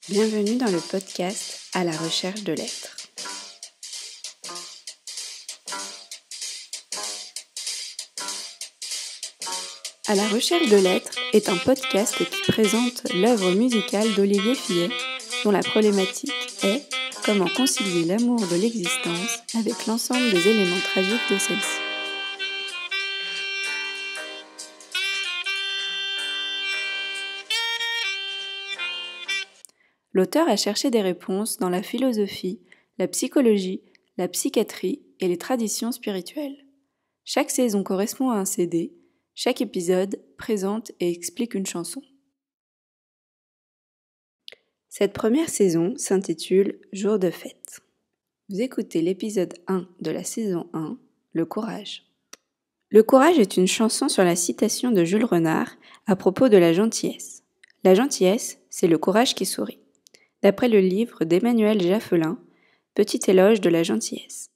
Bienvenue dans le podcast À la recherche de l'être. À la recherche de l'être est un podcast qui présente l'œuvre musicale d'Olivier Fillet, dont la problématique est comment concilier l'amour de l'existence avec l'ensemble des éléments tragiques de celle-ci. L'auteur a cherché des réponses dans la philosophie, la psychologie, la psychiatrie et les traditions spirituelles. Chaque saison correspond à un CD, chaque épisode présente et explique une chanson. Cette première saison s'intitule Jour de fête. Vous écoutez l'épisode 1 de la saison 1, Le courage. Le courage est une chanson sur la citation de Jules Renard à propos de la gentillesse. La gentillesse, c'est le courage qui sourit. D'après le livre d'Emmanuel Jaffelin, Petit éloge de la gentillesse.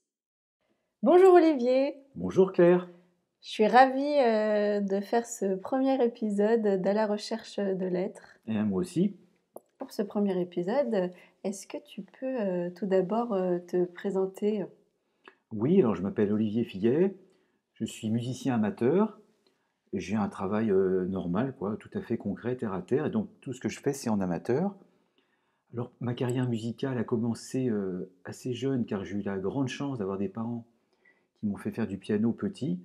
Bonjour Olivier. Bonjour Claire. Je suis ravie de faire ce premier épisode d'À la recherche de l'être. Et moi aussi. Pour ce premier épisode, est-ce que tu peux tout d'abord te présenter ? Oui, alors je m'appelle Olivier Fillet, je suis musicien amateur, et j'ai un travail normal, tout à fait concret, terre à terre, et donc tout ce que je fais c'est en amateur. Alors ma carrière musicale a commencé assez jeune, car j'ai eu la grande chance d'avoir des parents qui m'ont fait faire du piano petit,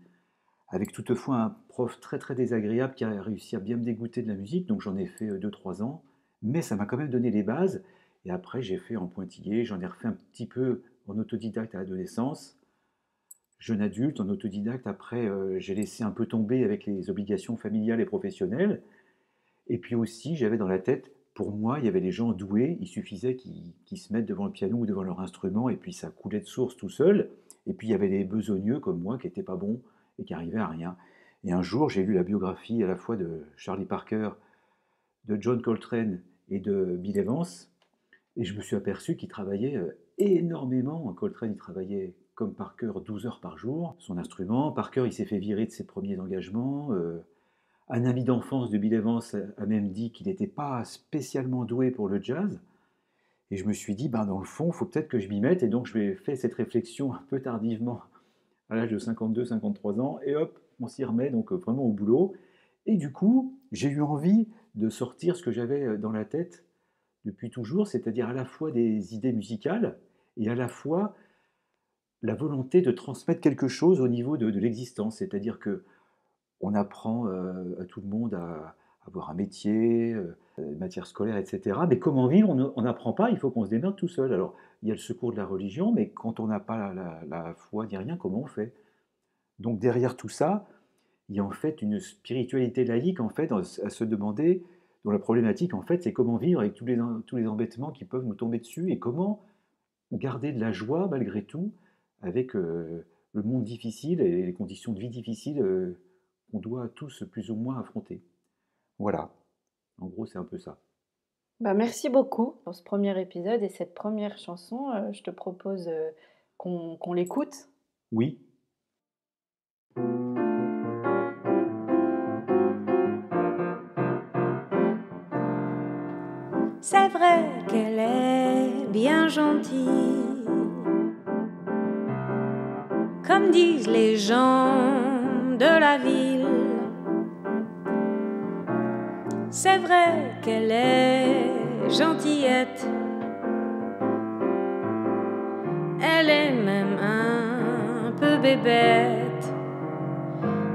avec toutefois un prof très très désagréable qui a réussi à bien me dégoûter de la musique, donc j'en ai fait 2-3 ans, mais ça m'a quand même donné les bases, et après j'ai fait en pointillé, j'en ai refait un petit peu en autodidacte à l'adolescence, jeune adulte, en autodidacte, après j'ai laissé un peu tomber avec les obligations familiales et professionnelles, et puis aussi j'avais dans la tête, pour moi il y avait les gens doués, il suffisait qu'ils se mettent devant le piano ou devant leur instrument, et puis ça coulait de source tout seul, et puis il y avait les besogneux comme moi qui n'étaient pas bons, et qui n'arrivaient à rien. Et un jour j'ai lu la biographie à la fois de Charlie Parker, de John Coltrane et de Bill Evans, et je me suis aperçu qu'il travaillait énormément. Coltrane, il travaillait comme Parker 12 heures par jour, son instrument. Parker, il s'est fait virer de ses premiers engagements. Un ami d'enfance de Bill Evans a même dit qu'il n'était pas spécialement doué pour le jazz. Et je me suis dit, dans le fond, il faut peut-être que je m'y mette. Et donc, je vais faire cette réflexion un peu tardivement, à l'âge de 52-53 ans. Et hop, on s'y remet, donc vraiment au boulot. Et du coup, j'ai eu envie de sortir ce que j'avais dans la tête depuis toujours, c'est-à-dire à la fois des idées musicales et à la fois la volonté de transmettre quelque chose au niveau de l'existence. C'est-à-dire qu'on apprend à tout le monde à avoir un métier, matière scolaire, etc. Mais comment vivre, on n'apprend pas, il faut qu'on se démerde tout seul. Alors, il y a le secours de la religion, mais quand on n'a pas la foi ni rien, comment on fait ? Donc derrière tout ça, il y a en fait une spiritualité laïque en fait, à se demander, dont la problématique en fait, c'est comment vivre avec tous les embêtements qui peuvent nous tomber dessus et comment garder de la joie malgré tout avec le monde difficile et les conditions de vie difficiles qu'on doit tous plus ou moins affronter. Voilà, en gros c'est un peu ça. Merci beaucoup pour ce premier épisode et cette première chanson. Je te propose qu'on l'écoute. Oui. C'est vrai qu'elle est bien gentille, comme disent les gens de la ville. C'est vrai qu'elle est gentillette, elle est même un peu bébête.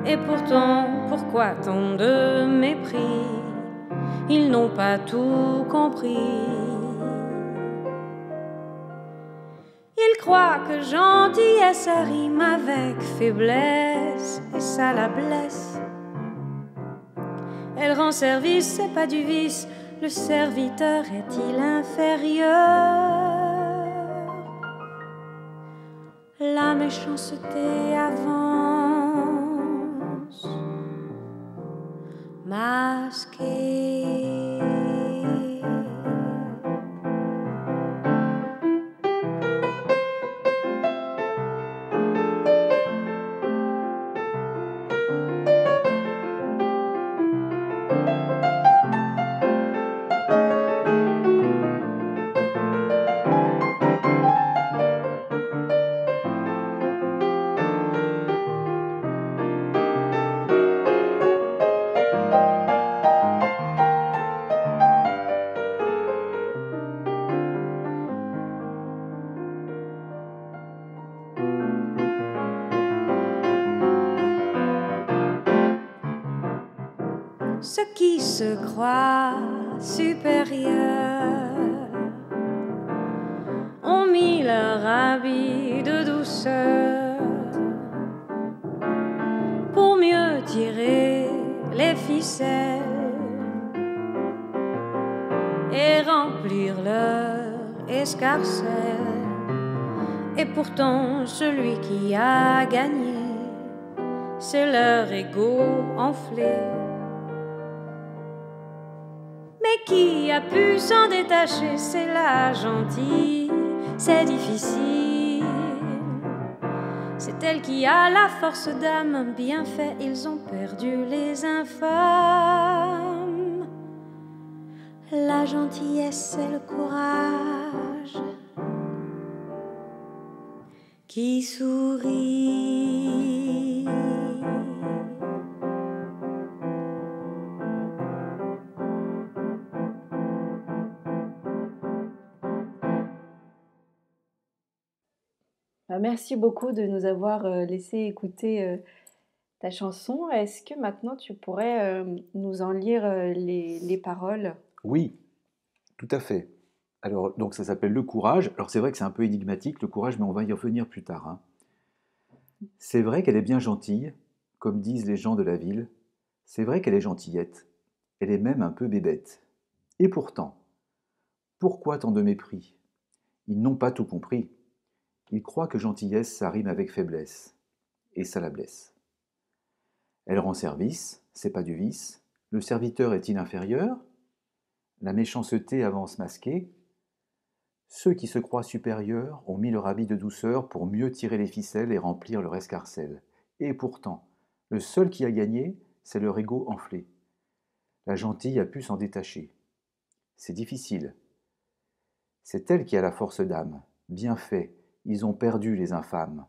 Et pourtant, pourquoi tant de mépris ? Ils n'ont pas tout compris. Ils croient que gentillesse rime avec faiblesse, et ça la blesse. Elle rend service, c'est pas du vice. Le serviteur est-il inférieur ? La méchanceté avance, masquée. qui se croient supérieurs ont mis leur habit de douceur pour mieux tirer les ficelles et remplir leur escarcelle. Et pourtant celui qui a gagné, c'est leur ego enflé. Mais qui a pu s'en détacher, c'est la gentille, c'est difficile. C'est elle qui a la force d'âme, bien fait, ils ont perdu les infâmes. La gentillesse, c'est le courage qui sourit. Merci beaucoup de nous avoir laissé écouter ta chanson. Est-ce que maintenant tu pourrais nous en lire les paroles? Oui, tout à fait. Alors, donc ça s'appelle Le Courage. Alors c'est vrai que c'est un peu énigmatique, le courage, mais on va y revenir plus tard, hein. C'est vrai qu'elle est bien gentille, comme disent les gens de la ville. C'est vrai qu'elle est gentillette. Elle est même un peu bébête. Et pourtant, pourquoi tant de mépris? Ils n'ont pas tout compris. Ils croient que gentillesse, ça rime avec faiblesse. Et ça la blesse. Elle rend service, c'est pas du vice. Le serviteur est-il inférieur? La méchanceté avance masquée. Ceux qui se croient supérieurs ont mis leur habit de douceur pour mieux tirer les ficelles et remplir leur escarcelle. Et pourtant, le seul qui a gagné, c'est leur ego enflé. La gentille a pu s'en détacher. C'est difficile. C'est elle qui a la force d'âme. Bien fait, ils ont perdu les infâmes.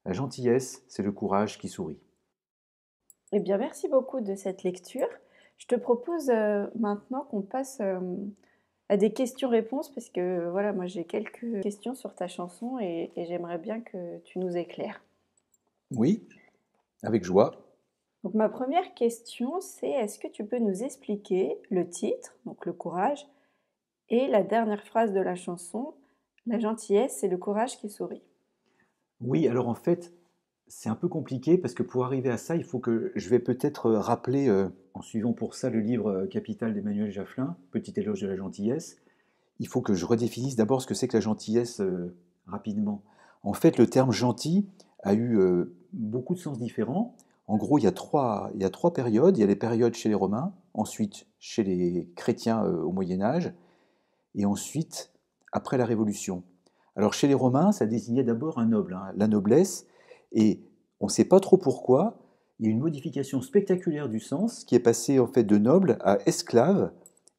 La gentillesse, c'est le courage qui sourit. Eh bien, merci beaucoup de cette lecture. Je te propose maintenant qu'on passe à des questions-réponses parce que voilà, moi j'ai quelques questions sur ta chanson et j'aimerais bien que tu nous éclaires. Oui, avec joie. Donc ma première question, c'est est-ce que tu peux nous expliquer le titre, donc le courage, et la dernière phrase de la chanson, la gentillesse, c'est le courage qui sourit. Oui, alors en fait, c'est un peu compliqué parce que pour arriver à ça, il faut que je vais peut-être rappeler, en suivant pour ça le livre Capital d'Emmanuel Jaffelin, Petit éloge de la gentillesse. Il faut que je redéfinisse d'abord ce que c'est que la gentillesse rapidement. En fait, le terme gentil a eu beaucoup de sens différents. En gros, il y a trois périodes. Il y a les périodes chez les Romains, ensuite chez les chrétiens au Moyen-Âge, et ensuite après la Révolution. Alors chez les Romains, ça désignait d'abord un noble, hein, la noblesse, et on ne sait pas trop pourquoi, il y a une modification spectaculaire du sens qui est passé en fait de noble à esclave,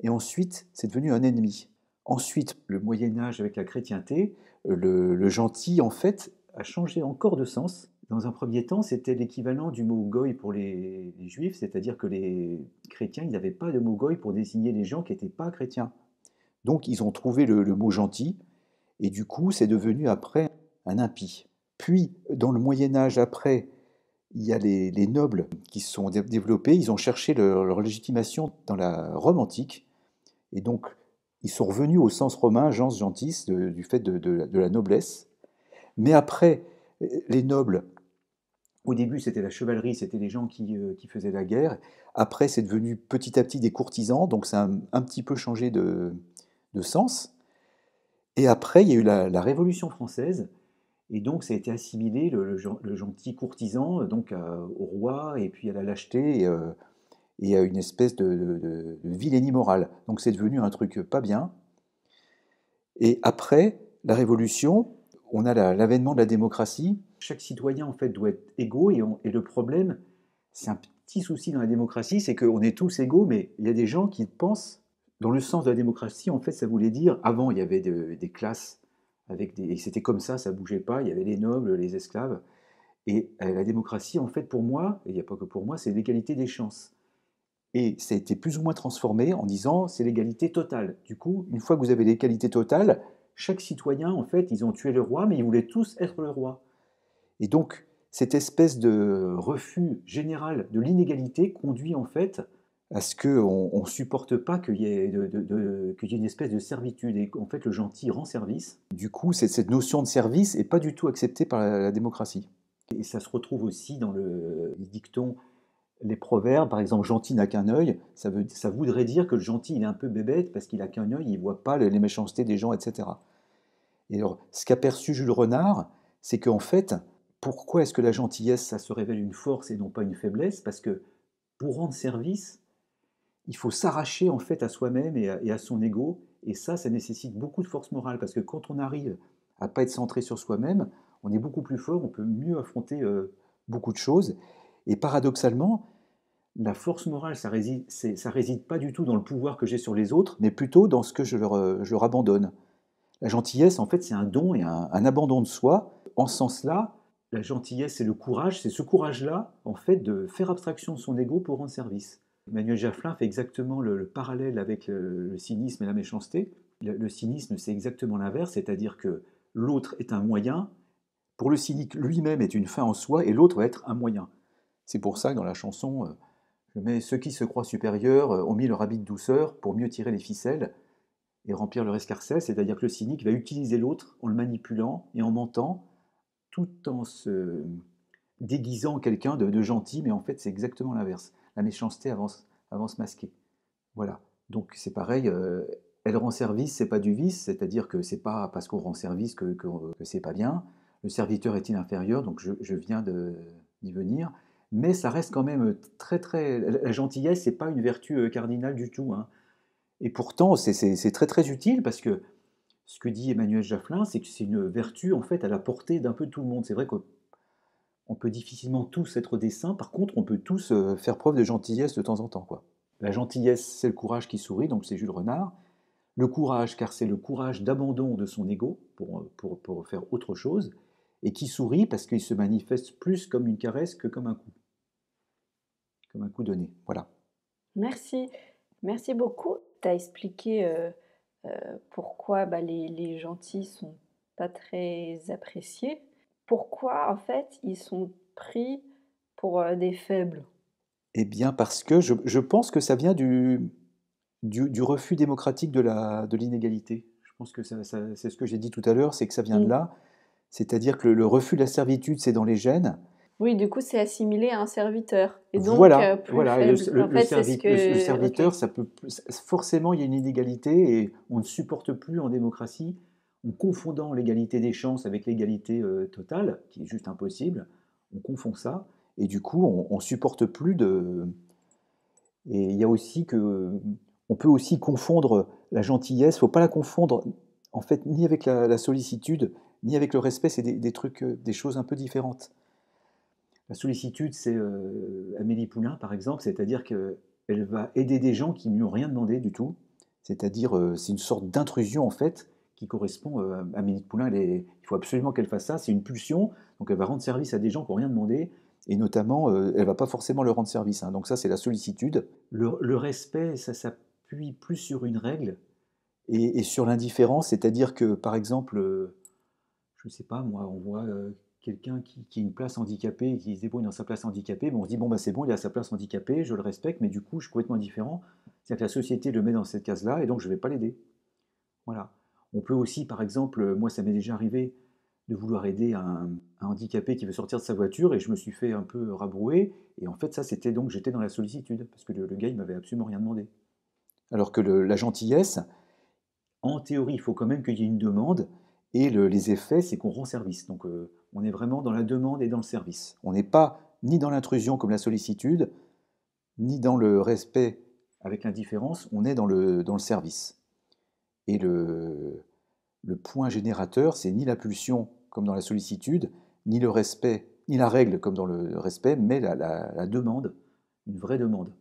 et ensuite c'est devenu un ennemi. Ensuite, le Moyen-Âge avec la chrétienté, le gentil en fait a changé encore de sens. Dans un premier temps, c'était l'équivalent du mot goy pour les juifs, c'est-à-dire que les chrétiens, ils n'avaient pas de mot goy pour désigner les gens qui n'étaient pas chrétiens. Donc ils ont trouvé le mot gentil, et du coup c'est devenu après un impie. Puis dans le Moyen-Âge après, il y a les nobles qui se sont développés, ils ont cherché leur légitimation dans la Rome antique, et donc ils sont revenus au sens romain, gens gentis, du fait de la noblesse. Mais après, les nobles, au début c'était la chevalerie, c'était les gens qui faisaient la guerre. Après c'est devenu petit à petit des courtisans, donc ça a un petit peu changé de sens. Et après il y a eu la Révolution française, et donc ça a été assimilé, le gentil courtisan, donc au roi, et puis à la lâcheté, et à une espèce de vilainie morale. Donc c'est devenu un truc pas bien. Et après la Révolution, on a l'avènement de la démocratie. Chaque citoyen en fait doit être égaux, et le problème, c'est un petit souci dans la démocratie, c'est qu'on est tous égaux, mais il y a des gens qui pensent, dans le sens de la démocratie, en fait ça voulait dire, avant il y avait des classes, et c'était comme ça bougeait pas, il y avait les nobles, les esclaves, et la démocratie en fait pour moi, et il n'y a pas que pour moi, c'est l'égalité des chances. Et ça a été plus ou moins transformé en disant c'est l'égalité totale. Du coup, une fois que vous avez l'égalité totale, chaque citoyen, en fait, ils ont tué le roi, mais ils voulaient tous être le roi. Et donc, cette espèce de refus général de l'inégalité conduit en fait à ce qu'on ne supporte pas qu'il y ait qu'il y ait une espèce de servitude. Et en fait, le gentil rend service. Du coup, cette notion de service n'est pas du tout acceptée par la démocratie. Et ça se retrouve aussi dans les dictons, les proverbes. Par exemple, gentil n'a qu'un œil. Ça voudrait dire que le gentil, il est un peu bébête parce qu'il n'a qu'un œil, il ne voit pas les méchancetés des gens, etc. Et alors, ce qu'a perçu Jules Renard, c'est qu'en fait, pourquoi est-ce que la gentillesse, ça se révèle une force et non pas une faiblesse? Parce que pour rendre service, il faut s'arracher en fait à soi-même et à son ego. Et ça nécessite beaucoup de force morale. Parce que quand on arrive à ne pas être centré sur soi-même, on est beaucoup plus fort, on peut mieux affronter beaucoup de choses. Et paradoxalement, la force morale, ça réside pas du tout dans le pouvoir que j'ai sur les autres, mais plutôt dans ce que je leur abandonne. La gentillesse, en fait, c'est un don et un abandon de soi. En ce sens-là, la gentillesse, c'est le courage, c'est ce courage-là, en fait, de faire abstraction de son ego pour rendre service. Emmanuel Jaffelin fait exactement le parallèle avec le cynisme et la méchanceté. Le cynisme, c'est exactement l'inverse, c'est-à-dire que l'autre est un moyen. Pour le cynique, lui-même est une fin en soi, et l'autre va être un moyen. C'est pour ça que dans la chanson, je mets ceux qui se croient supérieurs ont mis leur habit de douceur pour mieux tirer les ficelles et remplir leur escarcelle, c'est-à-dire que le cynique va utiliser l'autre en le manipulant et en mentant, tout en se déguisant en quelqu'un de gentil, mais en fait c'est exactement l'inverse. La méchanceté avance masquée. Voilà. Donc c'est pareil, elle rend service, c'est pas du vice, c'est-à-dire que c'est pas parce qu'on rend service que c'est pas bien. Le serviteur est-il inférieur, donc je viens d'y venir. Mais ça reste quand même très très. La gentillesse, c'est pas une vertu cardinale du tout, hein. Et pourtant, c'est très très utile parce que ce que dit Emmanuel Jaffelin, c'est que c'est une vertu en fait à la portée d'un peu tout le monde. C'est vrai qu'on peut difficilement tous être des saints, par contre, on peut tous faire preuve de gentillesse de temps en temps, quoi. La gentillesse, c'est le courage qui sourit, donc c'est Jules Renard. Le courage, car c'est le courage d'abandon de son ego pour faire autre chose, et qui sourit parce qu'il se manifeste plus comme une caresse que comme un coup donné. Voilà. Merci. Merci beaucoup. Tu as expliqué pourquoi les gentils sont pas très appréciés. Pourquoi, en fait, ils sont pris pour des faibles? Eh bien, parce que je pense que ça vient du refus démocratique de l'inégalité. Je pense que c'est ce que j'ai dit tout à l'heure, c'est que ça vient de là. C'est-à-dire que le refus de la servitude, c'est dans les gènes. Oui, du coup, c'est assimilé à un serviteur. Et donc, voilà, plus voilà. faible. Le serviteur, Ok. ça peut, forcément, il y a une inégalité et on ne supporte plus en démocratie, en confondant l'égalité des chances avec l'égalité totale, qui est juste impossible. On confond ça et du coup, on supporte plus de. Et il y a aussi on peut aussi confondre la gentillesse. Il ne faut pas la confondre, en fait, ni avec la sollicitude, ni avec le respect. C'est des trucs, des choses un peu différentes. La sollicitude, c'est Amélie Poulain, par exemple, c'est-à-dire qu'elle va aider des gens qui ne lui ont rien demandé du tout. C'est-à-dire, c'est une sorte d'intrusion, en fait, qui correspond à Amélie Poulain. Il faut absolument qu'elle fasse ça, c'est une pulsion, donc elle va rendre service à des gens qui n'ont rien demandé, et notamment, elle ne va pas forcément leur rendre service, hein. Donc ça, c'est la sollicitude. Le respect, ça s'appuie plus sur une règle et sur l'indifférence, c'est-à-dire que, par exemple, je ne sais pas, moi, on voit quelqu'un qui a une place handicapée et qui se débrouille dans sa place handicapée, mais on se dit, bon, bah, c'est bon, il a sa place handicapée, je le respecte, mais du coup, je suis complètement différent. C'est-à-dire que la société le met dans cette case-là, et donc je ne vais pas l'aider. Voilà. On peut aussi, par exemple, moi, ça m'est déjà arrivé de vouloir aider un handicapé qui veut sortir de sa voiture, et je me suis fait un peu rabrouer, et en fait, ça, c'était donc, j'étais dans la sollicitude, parce que le gars, il m'avait absolument rien demandé. Alors que la gentillesse, en théorie, il faut quand même qu'il y ait une demande, et les effets, c'est qu'on rend service. Donc on est vraiment dans la demande et dans le service. On n'est pas ni dans l'intrusion comme la sollicitude, ni dans le respect avec l'indifférence, on est dans le service. Et le point générateur, c'est ni la pulsion comme dans la sollicitude, ni le respect, ni la règle comme dans le respect, mais la demande, une vraie demande.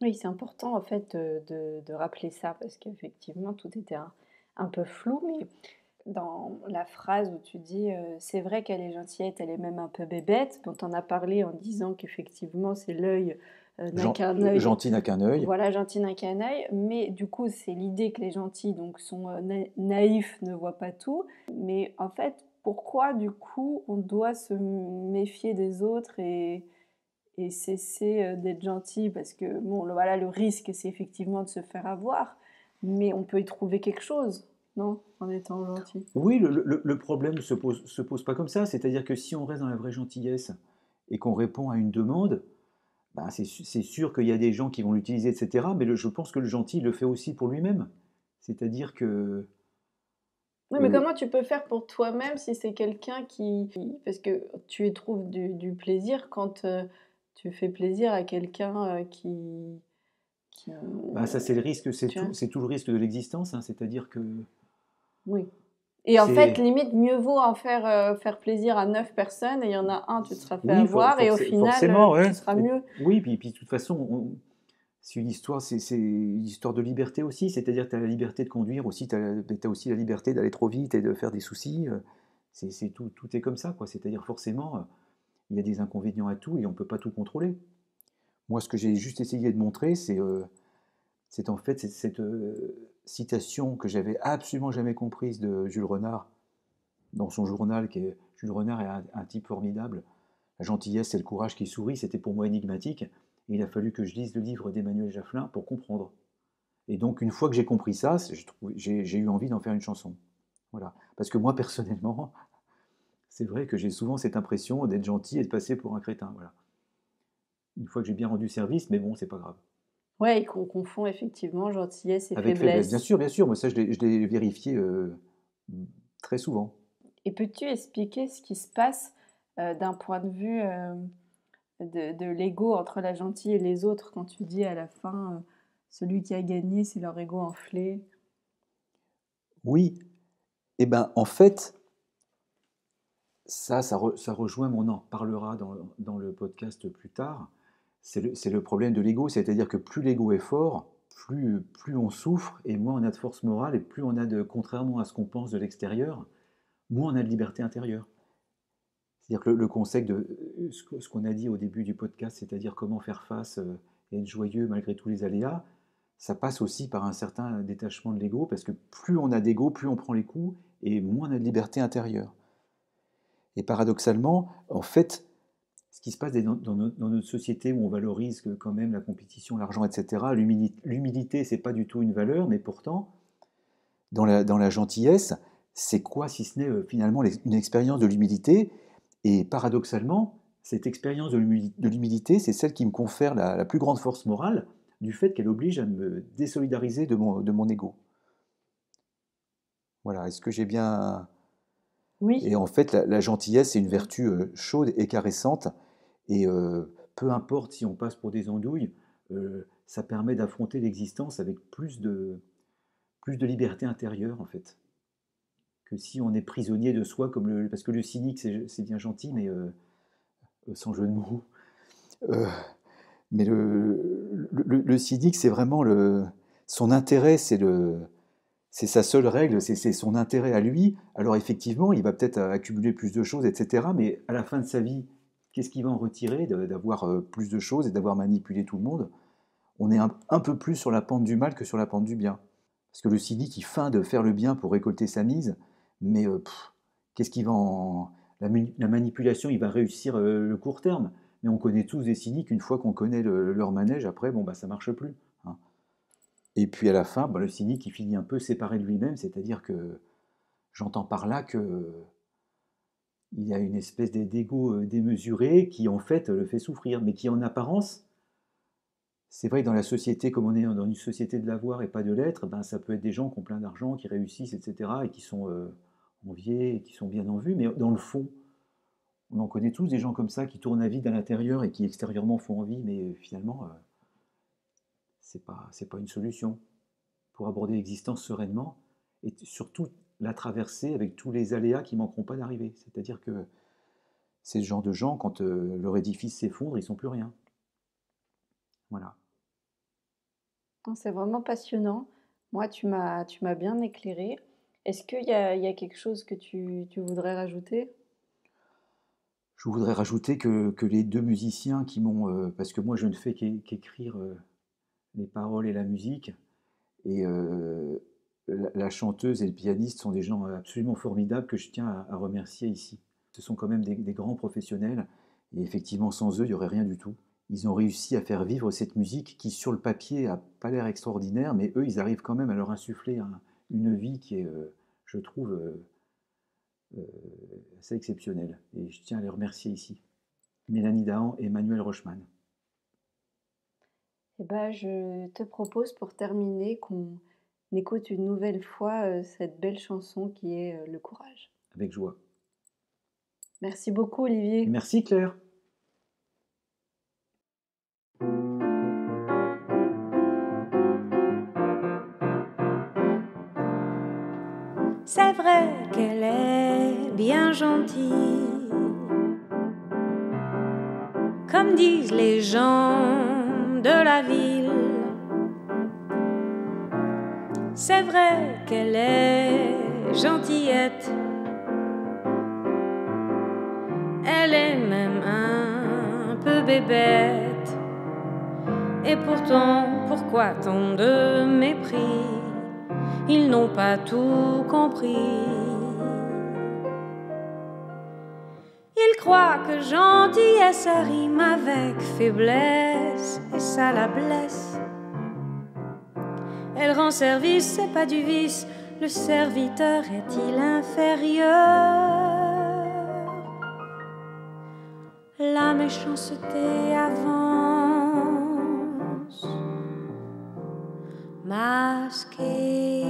Oui, c'est important en fait de rappeler ça parce qu'effectivement tout était un peu flou, mais dans la phrase où tu dis c'est vrai qu'elle est gentillette, elle est même un peu bébête, dont on a parlé en disant qu'effectivement c'est l'œil n'a qu'un œil. Gentil n'a qu'un œil. Voilà, gentil n'a qu'un œil, mais du coup c'est l'idée que les gentils donc sont naïfs, ne voient pas tout, mais en fait pourquoi du coup on doit se méfier des autres et et cesser d'être gentil, parce que bon, voilà, le risque, c'est effectivement de se faire avoir, mais on peut y trouver quelque chose, non, en étant gentil. Oui, le problème se pose pas comme ça, c'est-à-dire que si on reste dans la vraie gentillesse et qu'on répond à une demande, ben c'est sûr qu'il y a des gens qui vont l'utiliser, etc. Mais je pense que le gentil le fait aussi pour lui-même. C'est-à-dire que Oui, mais comment tu peux faire pour toi-même si c'est quelqu'un Parce que tu y trouves du plaisir quand tu fais plaisir à quelqu'un qui... bah, ça c'est le risque, Tu vois? c'est tout le risque de l'existence, hein. C'est-à-dire que Oui. Et en fait, c'est limite, mieux vaut en faire plaisir à 9 personnes et il y en a un, tu te seras fait oui, avoir et au final, forcément, tu ouais. seras mieux. Oui, puis de toute façon, c'est une histoire, c'est une histoire de liberté aussi. C'est-à-dire que tu as la liberté de conduire aussi, tu as aussi la liberté d'aller trop vite et de faire des soucis. Tout est comme ça, quoi. C'est-à-dire forcément, il y a des inconvénients à tout et on ne peut pas tout contrôler. Moi, ce que j'ai juste essayé de montrer, c'est en fait cette citation que j'avais absolument jamais comprise de Jules Renard dans son journal. Jules Renard est un type formidable. La gentillesse, c'est le courage qui sourit. C'était pour moi énigmatique. Et il a fallu que je lise le livre d'Emmanuel Jaffelin pour comprendre. Et donc, une fois que j'ai compris ça, j'ai eu envie d'en faire une chanson. Voilà. Parce que moi, personnellement, c'est vrai que j'ai souvent cette impression d'être gentil et de passer pour un crétin. Voilà. Une fois que j'ai bien rendu service, mais bon, c'est pas grave. Ouais, et qu'on confond effectivement gentillesse et Avec faiblesse, faiblesse. bien sûr. Moi, ça, je l'ai vérifié très souvent. Et peux-tu expliquer ce qui se passe d'un point de vue de l'ego entre la gentille et les autres quand tu dis à la fin celui qui a gagné, c'est leur ego enflé? Oui. Eh ben, en fait, ça rejoint, on en parlera dans le podcast plus tard, c'est le problème de l'ego, c'est-à-dire que plus l'ego est fort, plus on souffre, et moins on a de force morale, et plus on a contrairement à ce qu'on pense de l'extérieur, moins on a de liberté intérieure. C'est-à-dire que le concept de ce qu'on a dit au début du podcast, c'est-à-dire comment faire face et être joyeux malgré tous les aléas, ça passe aussi par un certain détachement de l'ego, parce que plus on a d'ego, plus on prend les coups, et moins on a de liberté intérieure. Et paradoxalement, en fait, ce qui se passe dans notre société où on valorise quand même la compétition, l'argent, etc., l'humilité, c'est pas du tout une valeur, mais pourtant, dans la gentillesse, c'est quoi si ce n'est finalement une expérience de l'humilité? Et paradoxalement, cette expérience de l'humilité, c'est celle qui me confère la plus grande force morale, du fait qu'elle oblige à me désolidariser de mon ego. Voilà, est-ce que j'ai bien... Oui. Et en fait, la gentillesse, c'est une vertu chaude et caressante. Et peu importe si on passe pour des andouilles, ça permet d'affronter l'existence avec plus de liberté intérieure, en fait. Que si on est prisonnier de soi, parce que le cynique, c'est bien gentil, mais sans jeu de mots. Euh, mais le cynique, c'est vraiment son intérêt, c'est sa seule règle, c'est son intérêt à lui. Alors effectivement, il va peut-être accumuler plus de choses, etc. Mais à la fin de sa vie, qu'est-ce qu'il va en retirer d'avoir plus de choses et d'avoir manipulé tout le monde? On est un peu plus sur la pente du mal que sur la pente du bien. Parce que le cynique, il feint de faire le bien pour récolter sa mise, mais qu'est-ce qu'il va en... La manipulation, il va réussir le court terme. Mais on connaît tous des cyniques, une fois qu'on connaît leur manège, après, bon, bah, ça marche plus. Hein. Et puis à la fin, bah, le cynique, il finit un peu séparé de lui-même, c'est-à-dire que j'entends par là que il y a une espèce d'ego démesuré qui en fait le fait souffrir, mais qui en apparence, c'est vrai que dans la société, comme on est dans une société de l'avoir et pas de l'être, ben, ça peut être des gens qui ont plein d'argent, qui réussissent, etc., et qui sont enviés, et qui sont bien en vue, mais dans le fond, on en connaît tous des gens comme ça qui tournent à vide à l'intérieur et qui extérieurement font envie, mais finalement, c'est pas une solution pour aborder l'existence sereinement et surtout la traverser avec tous les aléas qui manqueront pas d'arriver. C'est-à-dire que c'est ce genre de gens, quand leur édifice s'effondre, ils sont plus rien. Voilà. C'est vraiment passionnant. Moi, tu m'as bien éclairé. Est-ce qu'il y a quelque chose que tu voudrais rajouter? Je voudrais rajouter que les deux musiciens qui m'ont... parce que moi, je ne fais qu'écrire les paroles et la musique, et la chanteuse et le pianiste sont des gens absolument formidables que je tiens à remercier ici. Ce sont quand même des grands professionnels, Et effectivement, sans eux, il n'y aurait rien du tout. Ils ont réussi à faire vivre cette musique qui, sur le papier, n'a pas l'air extraordinaire, mais eux, ils arrivent quand même à leur insuffler une vie qui est, je trouve, assez exceptionnelle. Et je tiens à les remercier ici. Mélanie Dahan et Emmanuel Rochman. Eh ben, je te propose pour terminer qu'on écoute une nouvelle fois cette belle chanson qui est Le Courage. Avec joie. Merci beaucoup Olivier. Merci Claire. C'est vrai qu'elle est bien gentille, comme disent les gens de la ville. C'est vrai qu'elle est gentillette, elle est même un peu bébête. Et pourtant, pourquoi tant de mépris? Ils n'ont pas tout compris. Ils croient que gentillesse rime avec faiblesse, et ça la blesse. Elle rend service, c'est pas du vice. Le serviteur est-il inférieur? La méchanceté avance, masquée.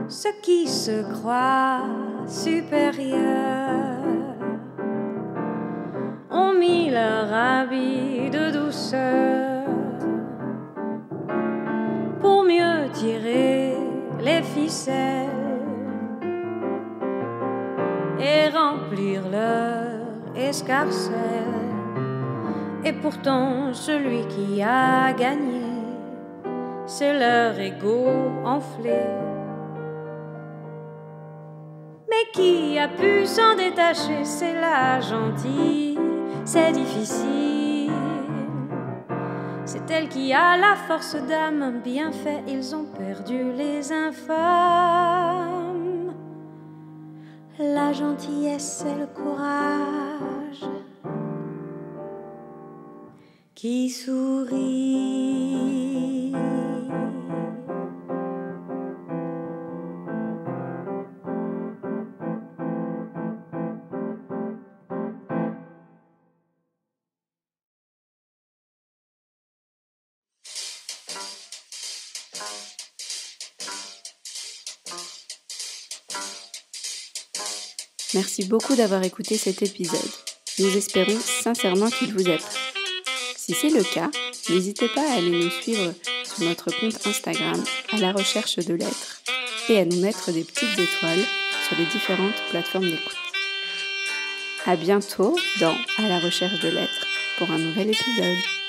Ceux qui se croient supérieurs ont mis leur habit de douceur pour mieux tirer les ficelles et remplir leur escarcelle. Et pourtant celui qui a gagné, c'est leur ego enflé. Mais qui a pu s'en détacher? C'est la gentille, c'est difficile. C'est elle qui a la force d'âme, bien fait, ils ont perdu les infâmes. La gentillesse, c'est le courage qui sourit. Merci beaucoup d'avoir écouté cet épisode. Nous espérons sincèrement qu'il vous a plu. Si c'est le cas, n'hésitez pas à aller nous suivre sur notre compte Instagram à la recherche de lettres et à nous mettre des petites étoiles sur les différentes plateformes d'écoute. À bientôt dans À la recherche de lettres pour un nouvel épisode.